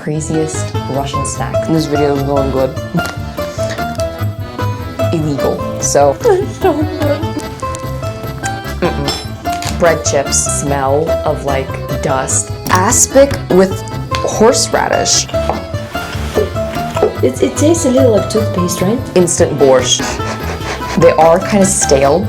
Craziest Russian snack. This video is going good. Illegal. So. Bread chips smell of like dust. Aspic with horseradish. It tastes a little like toothpaste, right? Instant borscht. They are kind of stale.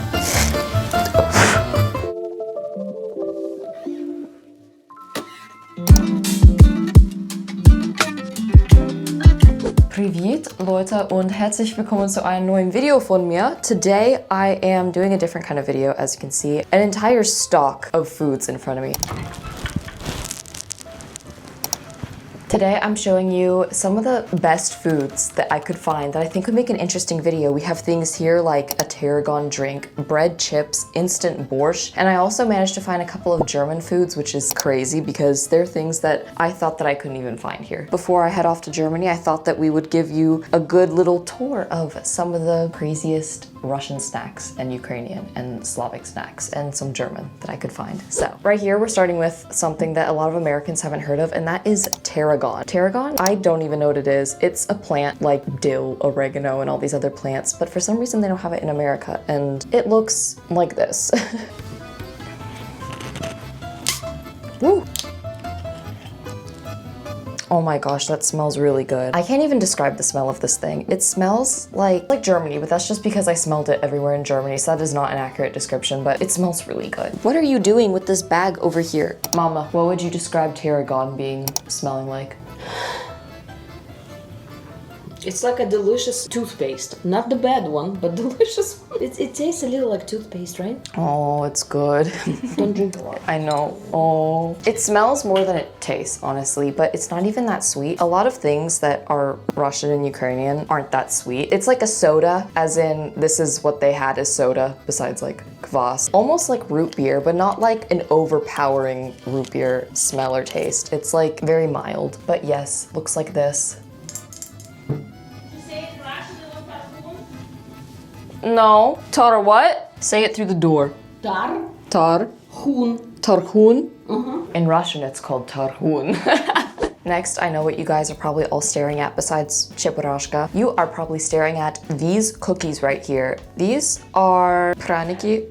Привет Leute und herzlich willkommen zu einem neuen Video von mir. Today I am doing a different kind of video, as you can see. An entire stock of foods in front of me. Today I'm showing you some of the best foods that I could find that I think would make an interesting video. We have things here like a tarragon drink, bread chips, instant borscht, and I also managed to find a couple of German foods, which is crazy because they're things that I thought that I couldn't even find here. Before I head off to Germany, I thought that we would give you a good little tour of some of the craziest Russian snacks and Ukrainian and Slavic snacks and some German that I could find. So right here we're starting with something that a lot of Americans haven't heard of, and that is tarragon. Tarragon, I don't even know what it is. It's a plant like dill, oregano, and all these other plants, but for some reason they don't have it in America, and it looks like this. Woo! Oh my gosh, that smells really good. I can't even describe the smell of this thing. It smells like Germany, but that's just because I smelled it everywhere in Germany, so that is not an accurate description, but it smells really good. What are you doing with this bag over here? Mama, what would you describe tarragon smelling like? It's like a delicious toothpaste. Not the bad one, but delicious one. It tastes a little like toothpaste, right? Oh, it's good. Don't drink a lot. I know. Oh. It smells more than it tastes, honestly, but it's not even that sweet. A lot of things that are Russian and Ukrainian aren't that sweet. It's like a soda, as in this is what they had as soda, besides like kvass. Almost like root beer, but not like an overpowering root beer smell or taste. It's like very mild, but yes, looks like this. No. Tar what? Say it through the door. Tarragon. Tarragon? In Russian, it's called tarragon. Next, I know what you guys are probably all staring at besides cheburashka. You are probably staring at these cookies right here. These are pryaniki.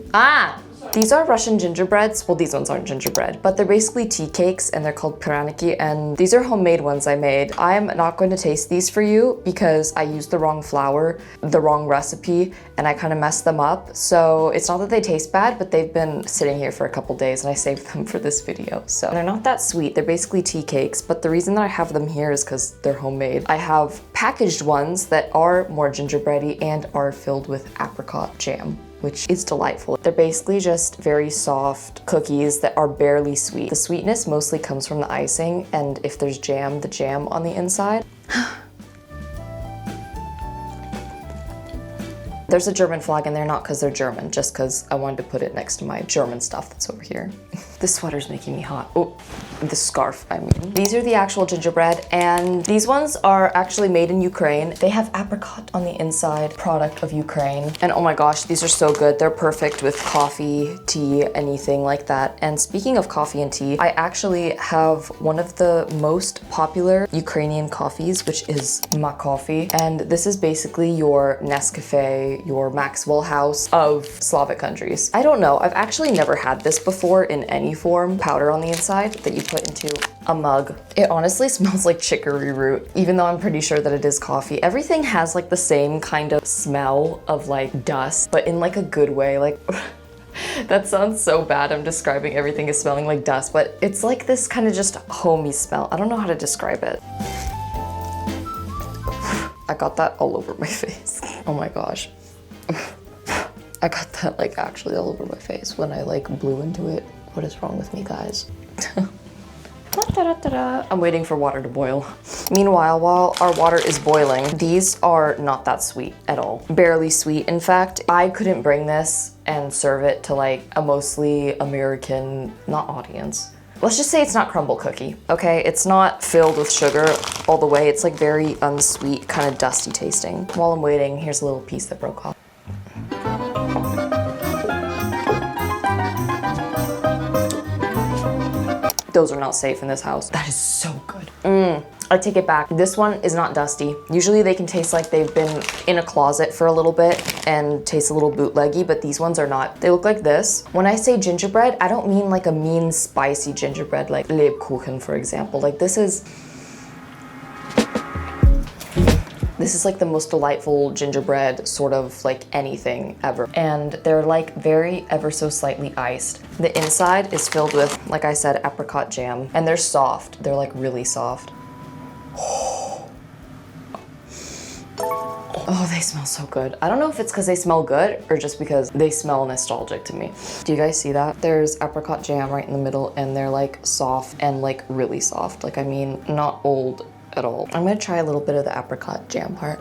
These are Russian gingerbreads. Well, these ones aren't gingerbread, but they're basically tea cakes and they're called pryaniki, and these are homemade ones I made. I'm not going to taste these for you because I used the wrong flour, the wrong recipe, and I kind of messed them up. So it's not that they taste bad, but they've been sitting here for a couple days and I saved them for this video. So they're not that sweet. They're basically tea cakes, but the reason that I have them here is because they're homemade. I have packaged ones that are more gingerbready and are filled with apricot jam, which is delightful. They're basically just very soft cookies that are barely sweet. The sweetness mostly comes from the icing, and if there's jam, the jam on the inside. There's a German flag in there, not because they're German, just because I wanted to put it next to my German stuff that's over here. This sweater's making me hot. Oh, the scarf, I mean. These are the actual gingerbread, and these ones are actually made in Ukraine. They have apricot on the inside, product of Ukraine. And oh my gosh, these are so good. They're perfect with coffee, tea, anything like that. And speaking of coffee and tea, I actually have one of the most popular Ukrainian coffees, which is Ma Coffee. And this is basically your Nescafe, your Maxwell House of Slavic countries. I don't know, I've actually never had this before in any form. Powder on the inside that you put into a mug. It honestly smells like chicory root, even though I'm pretty sure that it is coffee. Everything has like the same kind of smell of like dust, but in like a good way. Like, that sounds so bad. I'm describing everything as smelling like dust, but it's like this kind of just homey smell. I don't know how to describe it. I got that all over my face. Oh my gosh. I got that like actually all over my face when I like blew into it. What is wrong with me, guys? I'm waiting for water to boil. Meanwhile, while our water is boiling, these are not that sweet at all. Barely sweet. In fact, I couldn't bring this and serve it to like a mostly American, not audience. Let's just say it's not crumble cookie, okay? It's not filled with sugar all the way. It's like very unsweet, kind of dusty tasting. While I'm waiting, here's a little piece that broke off. Those are not safe in this house. That is so good. I take it back. This one is not dusty. Usually they can taste like they've been in a closet for a little bit and taste a little bootleggy, but these ones are not. They look like this. When I say gingerbread, I don't mean like a mean spicy gingerbread like Lebkuchen, for example. Like this is like the most delightful gingerbread sort of like anything ever. And they're like very ever so slightly iced. The inside is filled with, like I said, apricot jam, and they're soft. They're like really soft. Oh, they smell so good. I don't know if it's because they smell good or just because they smell nostalgic to me. Do you guys see that? There's apricot jam right in the middle, and they're like soft and like really soft. Like, I mean, not old at all. I'm gonna try a little bit of the apricot jam part.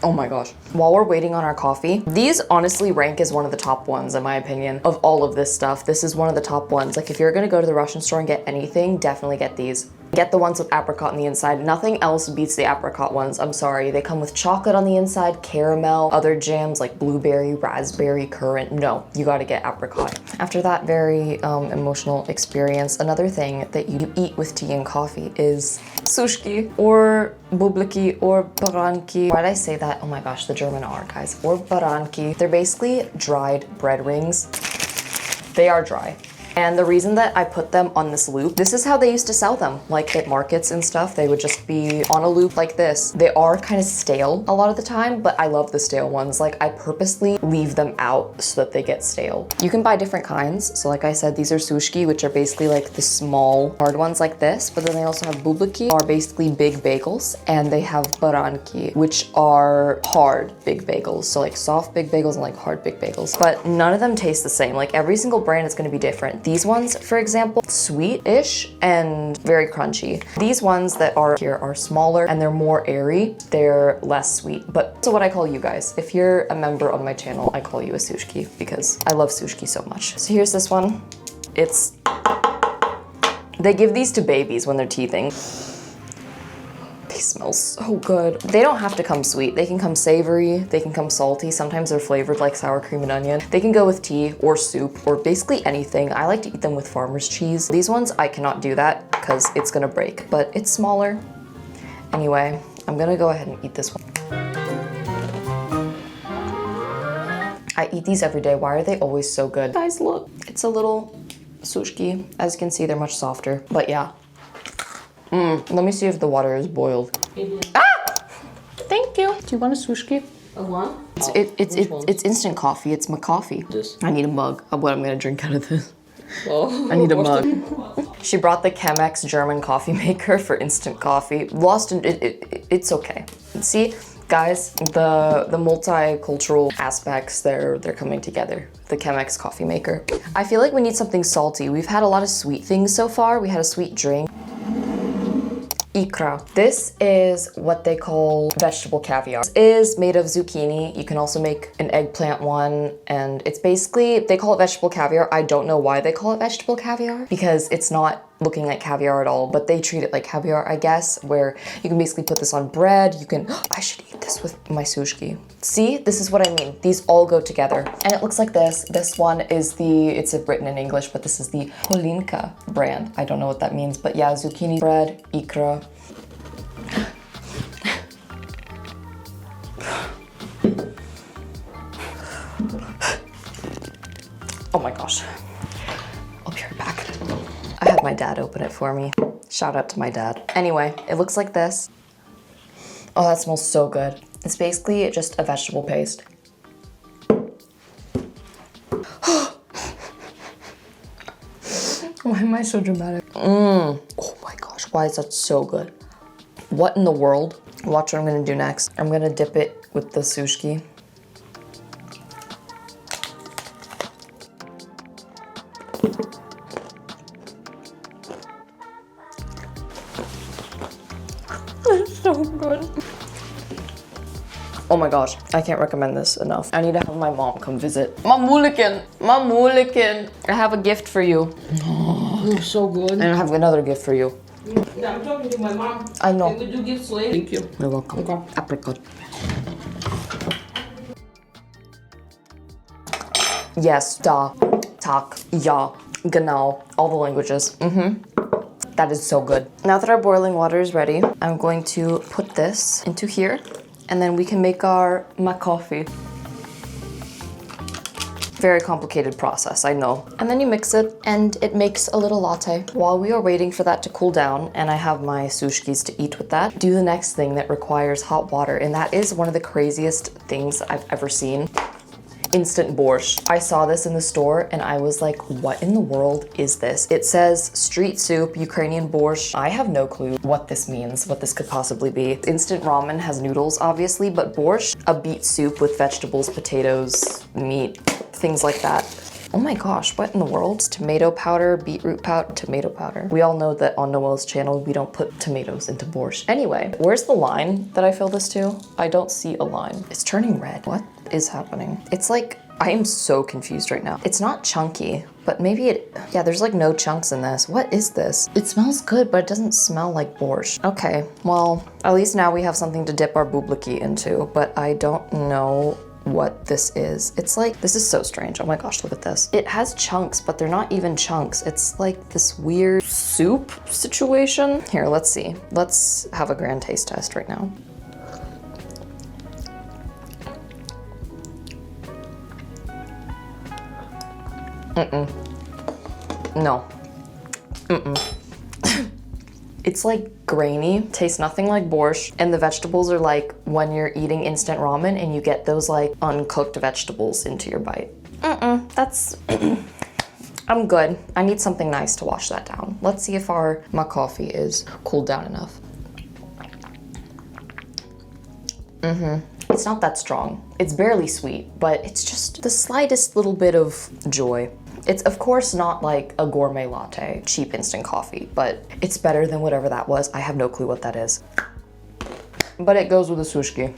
Oh my gosh. While we're waiting on our coffee, these honestly rank as one of the top ones in my opinion of all of this stuff. This is one of the top ones. Like if you're gonna go to the Russian store and get anything, definitely get these. Get the ones with apricot on the inside. Nothing else beats the apricot ones, I'm sorry. They come with chocolate on the inside, caramel, other jams like blueberry, raspberry, currant. No, you gotta get apricot. After that very emotional experience, another thing that you eat with tea and coffee is sushki or bubliki or pryaniki. Why did I say that? Oh my gosh, the German R, guys. Or pryaniki. They're basically dried bread rings. They are dry. And the reason that I put them on this loop, this is how they used to sell them. Like at markets and stuff, they would just be on a loop like this. They are kind of stale a lot of the time, but I love the stale ones. Like I purposely leave them out so that they get stale. You can buy different kinds. So like I said, these are sushki, which are basically like the small hard ones like this. But then they also have bubliki, are basically big bagels. And they have pryaniki, which are hard big bagels. So like soft big bagels and like hard big bagels. But none of them taste the same. Like every single brand is gonna be different. These ones, for example, sweet-ish and very crunchy. These ones that are here are smaller and they're more airy. They're less sweet. But so what I call you guys, if you're a member on my channel, I call you a sushki because I love sushki so much. So here's this one. They give these to babies when they're teething. They smell so good. They don't have to come sweet. They can come savory, they can come salty. Sometimes they're flavored like sour cream and onion. They can go with tea or soup or basically anything. I like to eat them with farmer's cheese. These ones, I cannot do that because it's gonna break, but it's smaller. Anyway, I'm gonna go ahead and eat this one. I eat these every day. Why are they always so good? Guys, look, it's a little sushki. As you can see, they're much softer, but yeah. Let me see if the water is boiled. Ah! Thank you. Do you want a sushki? A what? It's instant coffee. It's my coffee. This. I need a mug of what I'm gonna drink out of this. Oh, I need a mug. She brought the Chemex German coffee maker for instant coffee. It's okay. See, guys, the multicultural aspects, they're coming together. The Chemex coffee maker. I feel like we need something salty. We've had a lot of sweet things so far. We had a sweet drink. Ikra. This is what they call vegetable caviar. This is made of zucchini. You can also make an eggplant one, and it's basically, they call it vegetable caviar. I don't know why they call it vegetable caviar because it's not looking like caviar at all, but they treat it like caviar, I guess, where you can basically put this on bread. You can, I should eat this with my sushki. See, this is what I mean. These all go together. And it looks like this. This one is it's written in English, but this is the Holinka brand. I don't know what that means, but yeah, zucchini bread, ikra. Oh my gosh. I'll be right back. I had my dad open it for me. Shout out to my dad. Anyway, it looks like this. Oh, that smells so good. It's basically just a vegetable paste. Why am I so dramatic? Oh my gosh, why is that so good? What in the world? Watch what I'm gonna do next. I'm gonna dip it with the sushki. It's so good. Oh my gosh, I can't recommend this enough. I need to have my mom come visit. Mamulikin, Mamulikin, I have a gift for you. Oh, so good. And I have another gift for you. Yeah, I'm talking to my mom. I know. Can we do gifts later? Thank you. You're welcome. Okay. Apricot. Yes, da, tak, ja, genau. All the languages. That is so good. Now that our boiling water is ready, I'm going to put this into here, and then we can make our coffee. Very complicated process, I know. And then you mix it, and it makes a little latte. While we are waiting for that to cool down, and I have my sushkis to eat with that, do the next thing that requires hot water, and that is one of the craziest things I've ever seen. Instant borscht. I saw this in the store and I was like, what in the world is this? It says street soup, Ukrainian borscht. I have no clue what this means, what this could possibly be. Instant ramen has noodles, obviously, but borscht, a beet soup with vegetables, potatoes, meat, things like that. Oh my gosh, what in the world? Tomato powder, beetroot powder, tomato powder. We all know that on Noelle's channel, we don't put tomatoes into borscht. Anyway, where's the line that I fill this to? I don't see a line. It's turning red. What is happening? It's like, I am so confused right now. It's not chunky, but maybe it, yeah, there's like no chunks in this. What is this? It smells good, but it doesn't smell like borscht. Okay, well, at least now we have something to dip our bubliki into, but I don't know what this is. It's like, this is so strange. Oh my gosh, look at this. It has chunks, but they're not even chunks. It's like this weird soup situation. Here, let's see. Let's have a grand taste test right now. No. It's like grainy, tastes nothing like borscht, and the vegetables are like when you're eating instant ramen and you get those like uncooked vegetables into your bite. That's, I'm good. I need something nice to wash that down. Let's see if our coffee is cooled down enough. It's not that strong. It's barely sweet, but it's just the slightest little bit of joy. It's of course not like a gourmet latte, cheap instant coffee, but it's better than whatever that was. I have no clue what that is. But it goes with the sushki.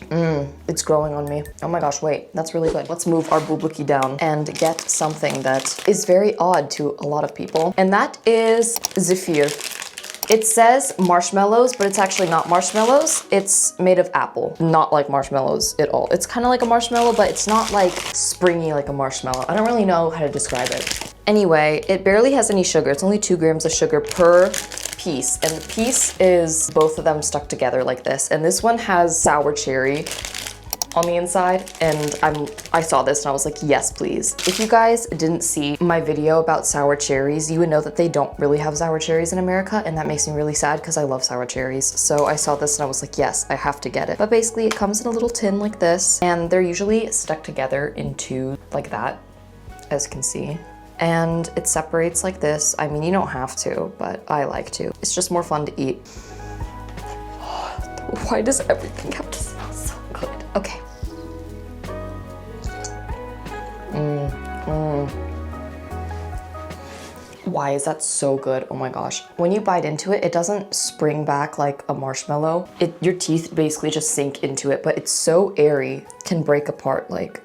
It's growing on me. Oh my gosh, wait, that's really good. Let's move our bubliki down and get something that is very odd to a lot of people. And that is zefir. It says marshmallows, but it's actually not marshmallows. It's made of apple, not like marshmallows at all. It's kind of like a marshmallow, but it's not like springy like a marshmallow. I don't really know how to describe it. Anyway, it barely has any sugar. It's only 2 grams of sugar per piece, and the piece is both of them stuck together like this. And this one has sour cherry on the inside, and I saw this and I was like, yes, please. If you guys didn't see my video about sour cherries, you would know that they don't really have sour cherries in America, and that makes me really sad because I love sour cherries. So I saw this and I was like, yes, I have to get it. But basically it comes in a little tin like this, and they're usually stuck together into like that, as you can see. And it separates like this. I mean, you don't have to, but I like to. It's just more fun to eat. Why does everything have to smell so good? Okay. Why is that so good? Oh my gosh. When you bite into it, it doesn't spring back like a marshmallow. Your teeth basically just sink into it, but it's so airy, can break apart like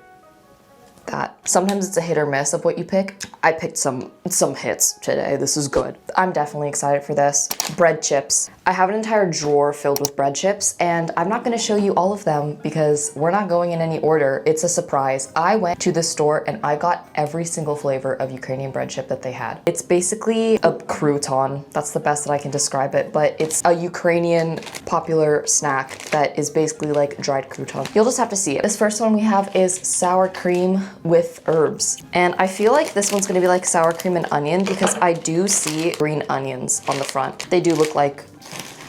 that. Sometimes it's a hit or miss of what you pick. I picked some hits today. This is good. I'm definitely excited for this. Bread chips. I have an entire drawer filled with bread chips, and I'm not gonna show you all of them because we're not going in any order. It's a surprise. I went to the store and I got every single flavor of Ukrainian bread chip that they had. It's basically a crouton. That's the best that I can describe it, but it's a Ukrainian popular snack that is basically like dried crouton. You'll just have to see it. This first one we have is sour cream with herbs. And I feel like this one's gonna be like sour cream and onion because I do see green onions on the front. They do look like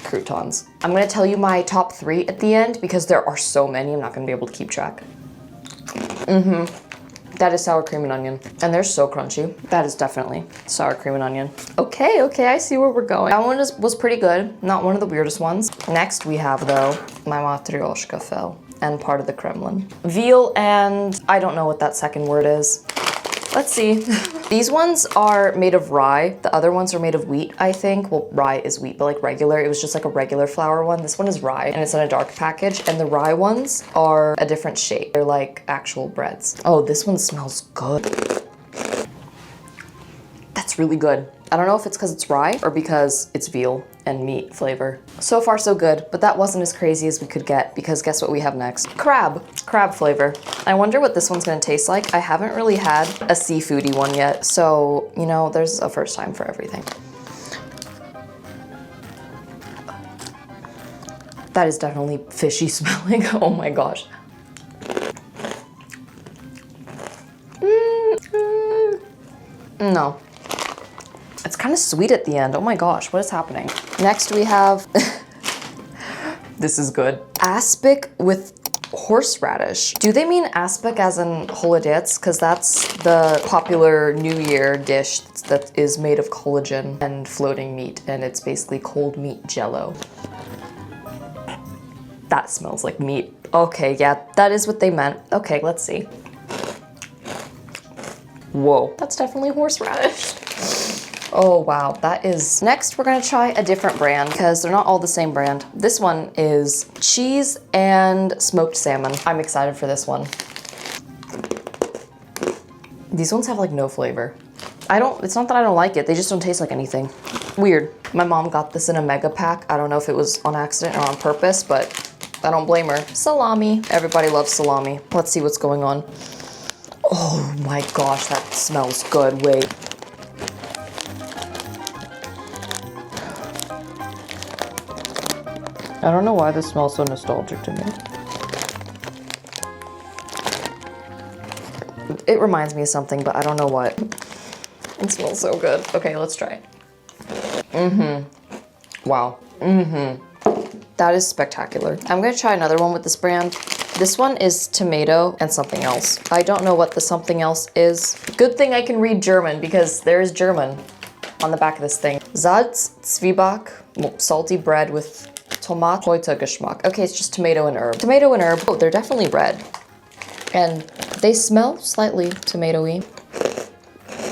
croutons. I'm gonna tell you my top 3 at the end because there are so many, I'm not gonna be able to keep track. That is sour cream and onion. And they're so crunchy. That is definitely sour cream and onion. Okay, I see where we're going. That one was pretty good. Not one of the weirdest ones. Next we have though, my matryoshka fell and part of the Kremlin. Veal and I don't know what that second word is. Let's see. These ones are made of rye. The other ones are made of wheat, I think. Well, rye is wheat, but like regular. It was just like a regular flour one. This one is rye and it's in a dark package. And the rye ones are a different shape. They're like actual breads. Oh, this one smells good. That's really good. I don't know if it's because it's rye or because it's veal and meat flavor. So far so good, but that wasn't as crazy as we could get because guess what we have next? Crab flavor. I wonder what this one's gonna taste like. I haven't really had a seafoody one yet, so you know, there's a first time for everything. That is definitely fishy smelling. Oh my gosh. No. It's kind of sweet at the end. Oh my gosh, what is happening? Next we have, this is good. Aspic with horseradish. Do they mean aspic as in holodets? Because that's the popular New Year dish that is made of collagen and floating meat, and it's basically cold meat jello. That smells like meat. Okay, yeah, that is what they meant. Okay, let's see. Whoa, that's definitely horseradish. Oh wow, that is... Next, we're gonna try a different brand because they're not all the same brand. This one is cheese and smoked salmon. I'm excited for this one. These ones have like no flavor. It's not that I don't like it, they just don't taste like anything. Weird. My mom got this in a mega pack. I don't know if it was on accident or on purpose, but I don't blame her. Salami. Everybody loves salami. Let's see what's going on. Oh my gosh, that smells good. Wait. I don't know why this smells so nostalgic to me. It reminds me of something, but I don't know what. It smells so good. Okay, let's try it. Wow. That is spectacular. I'm gonna try another one with this brand. This one is tomato and something else. I don't know what the something else is. Good thing I can read German because there is German on the back of this thing. Salz, Zwieback, salty bread with Tomat heute Geschmack. Okay, it's just tomato and herb. Tomato and herb. Oh, they're definitely red. And they smell slightly tomatoey.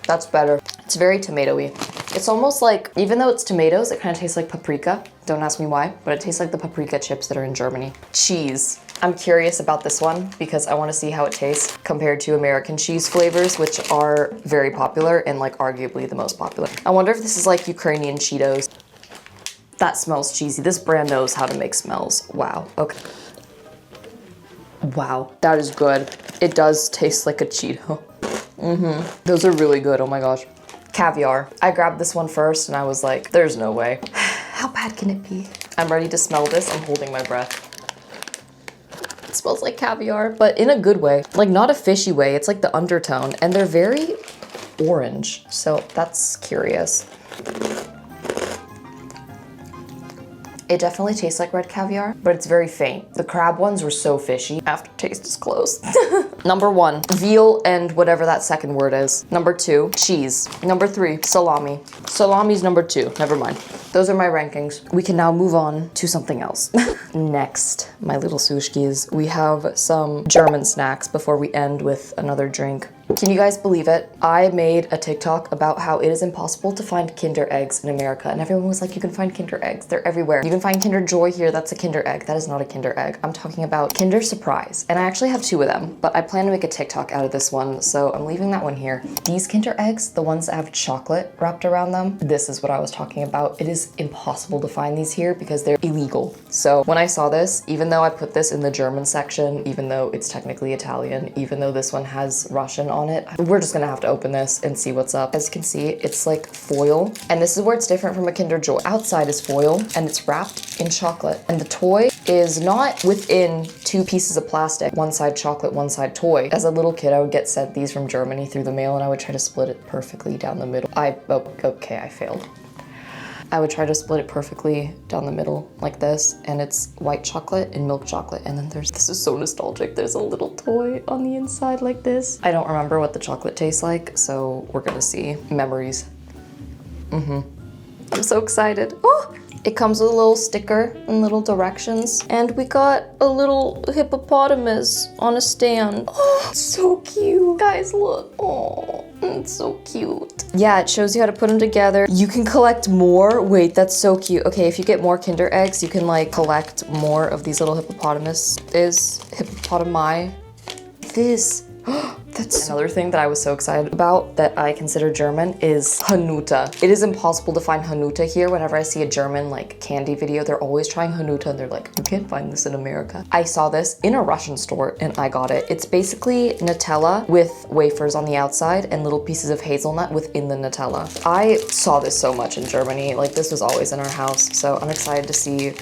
That's better. It's very tomatoey. It's almost like, even though it's tomatoes, it kind of tastes like paprika. Don't ask me why, but it tastes like the paprika chips that are in Germany. Cheese. I'm curious about this one because I want to see how it tastes compared to American cheese flavors, which are very popular and like arguably the most popular. I wonder if this is like Ukrainian Cheetos. That smells cheesy. This brand knows how to make smells. Wow. Okay. Wow, that is good. It does taste like a Cheeto. Those are really good. Oh my gosh. Caviar. I grabbed this one first and I was like, there's no way. How bad can it be? I'm ready to smell this. I'm holding my breath. It smells like caviar, but in a good way. Like not a fishy way. It's like the undertone and they're very orange. So that's curious. It definitely tastes like red caviar, but it's very faint. The crab ones were so fishy. Aftertaste is close. Number 1, veal and whatever that second word is. Number 2, cheese. Number 3, salami. Salami's number 2, never mind. Those are my rankings. We can now move on to something else. Next, my little sushkis. We have some German snacks before we end with another drink. Can you guys believe it? I made a TikTok about how it is impossible to find Kinder eggs in America, and everyone was like, you can find Kinder eggs, they're everywhere. You can find Kinder Joy here, that's a Kinder egg. That is not a Kinder egg. I'm talking about Kinder Surprise, and I actually have 2 of them, but I plan to make a TikTok out of this one, so I'm leaving that one here. These Kinder eggs, the ones that have chocolate wrapped around them, this is what I was talking about. It is impossible to find these here because they're illegal. So when I saw this, even though I put this in the German section, even though it's technically Italian, even though this one has Russian on it, we're just gonna have to open this and see what's up. As you can see, it's like foil, and this is where it's different from a Kinder Joy. Outside is foil, and it's wrapped in chocolate, and the toy is not within 2 pieces of plastic. One side chocolate, one side toy. As a little kid, I would get sent these from Germany through the mail, and I would try to split it perfectly down the middle. Okay, I failed. I would try to split it perfectly down the middle like this, and it's white chocolate and milk chocolate, and then this is so nostalgic, there's a little toy on the inside like this. I don't remember what the chocolate tastes like, so we're gonna see. Memories. I'm so excited. Oh! It comes with a little sticker and little directions, and we got a little hippopotamus on a stand. Oh, so cute. Guys, look. Oh, it's so cute. Yeah, it shows you how to put them together. You can collect more. Wait, that's so cute. Okay, if you get more Kinder eggs, you can like collect more of these little hippopotami. This. That's another thing that I was so excited about that I consider German is hanuta. It is impossible to find hanuta here. Whenever I see a German like candy video, they're always trying hanuta and they're like, you can't find this in America. I saw this in a Russian store and I got it. It's basically Nutella with wafers on the outside and little pieces of hazelnut within the Nutella. I saw this so much in Germany. Like this was always in our house. So I'm excited to see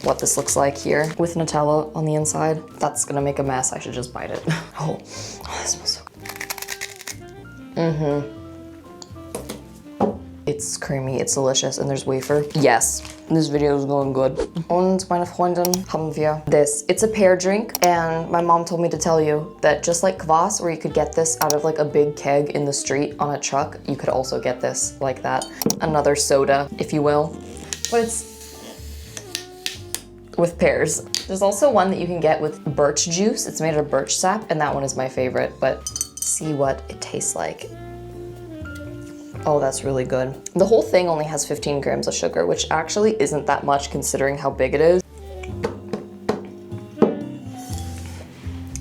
what this looks like here with Nutella on the inside. That's gonna make a mess. I should just bite it. Oh, that smells so good. It's creamy, it's delicious, and there's wafer. Yes, this video is going good. Und meine Freundin haben wir this. It's a pear drink, and my mom told me to tell you that just like kvass, where you could get this out of like a big keg in the street on a truck, you could also get this like that. Another soda, if you will. But it's with pears. There's also one that you can get with birch juice. It's made of birch sap, and that one is my favorite, but see what it tastes like. Oh, that's really good. The whole thing only has 15 grams of sugar, which actually isn't that much considering how big it is.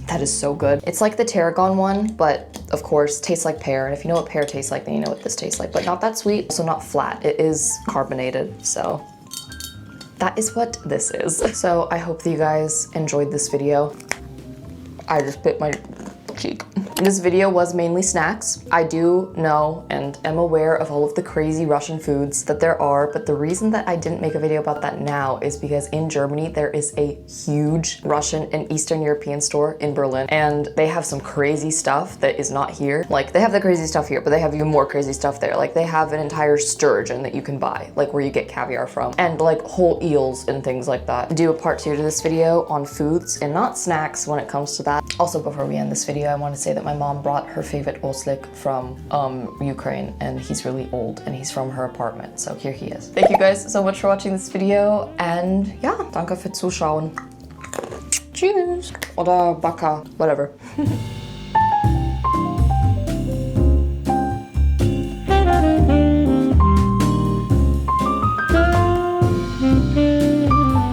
That is so good. It's like the tarragon one, but of course tastes like pear. And if you know what pear tastes like, then you know what this tastes like, but not that sweet, so not flat. It is carbonated, so that is what this is. So I hope that you guys enjoyed this video. I just bit my cheek. This video was mainly snacks. I do know and am aware of all of the crazy Russian foods that there are, but the reason that I didn't make a video about that now is because in Germany there is a huge Russian and Eastern European store in Berlin, and they have some crazy stuff that is not here. Like, they have the crazy stuff here, but they have even more crazy stuff there. Like, they have an entire sturgeon that you can buy, like where you get caviar from, and like whole eels and things like that. Do a part 2 to this video on foods and not snacks when it comes to that. Also, before we end this video, I want to say that my mom brought her favorite oslик from Ukraine, and he's really old and he's from her apartment, so here he is. Thank you guys so much for watching this video, and yeah, danke fürs Zuschauen. Tschüss. Oder Baka, whatever.